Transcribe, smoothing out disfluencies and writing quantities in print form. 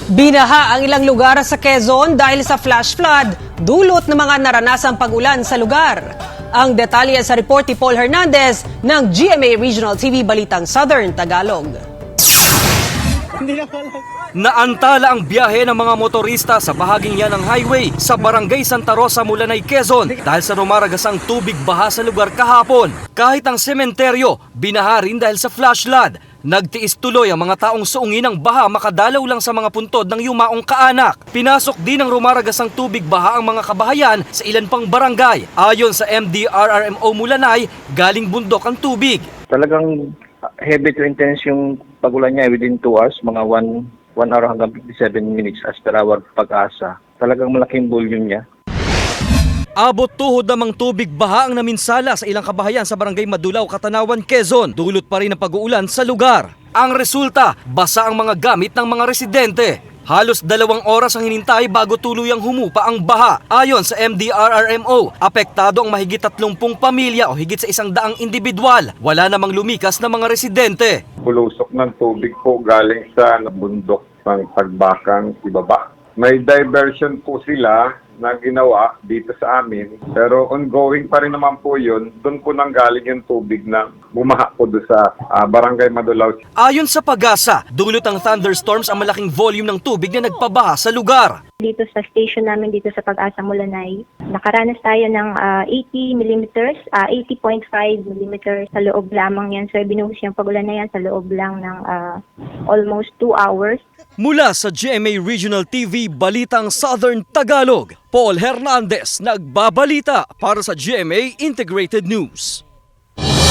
Binaha ang ilang lugar sa Quezon dahil sa flash flood, dulot ng mga naranasang pag-ulan sa lugar. Ang detalye sa report ni Paul Hernandez ng GMA Regional TV Balitang Southern Tagalog. Naantala ang biyahe ng mga motorista sa bahaging yan ng highway sa Barangay Santa Rosa, Mulanay, Quezon dahil sa rumaragasang tubig baha sa lugar kahapon. Kahit ang sementeryo, binaha rin dahil sa flash flood. Nagtiis tuloy ang mga taong suungin ng baha makadalaw lang sa mga puntod ng yumaong kaanak. Pinasok din ng rumaragasang tubig baha ang mga kabahayan sa ilan pang barangay. Ayon sa MDRRMO Mulanay, galing bundok ang tubig. Talagang heavy to intense yung pagulan niya within 2 hours, mga 1 hour hanggang 57 minutes as per hour pag-asa. Talagang malaking volume niya. Abot tuhod namang tubig baha ang naminsala sa ilang kabahayan sa Barangay Madulaw, Katanawan, Quezon. Dulot pa rin ang pag-uulan sa lugar. Ang resulta, basa ang mga gamit ng mga residente. Halos 2 oras ang hinintay bago tuluyang humupa ang baha. Ayon sa MDRRMO, apektado ang mahigit 30 pamilya o higit sa 100 individual. Wala namang lumikas na mga residente. Pulusok ng tubig po galing sa bundok ng Tagbakang ibaba. May diversion po sila na ginawa dito sa amin, pero ongoing pa rin naman po yun. Doon po nanggaling yung tubig na bumaha po doon sa Barangay Madulaw. Ayon sa Pag-asa, dulot ng thunderstorms ang malaking volume ng tubig na nagpabaha sa lugar. Dito sa station namin dito sa Pag-asa Mulanay, nakaranas tayo ng 80 millimeters, 80.5 millimeters sa loob lamang yan. So binuhos yung pagulan na yan sa loob lang ng almost 2 hours. Mula sa GMA Regional TV Balitang Southern Tagalog, Paul Hernandez nagbabalita para sa GMA Integrated News.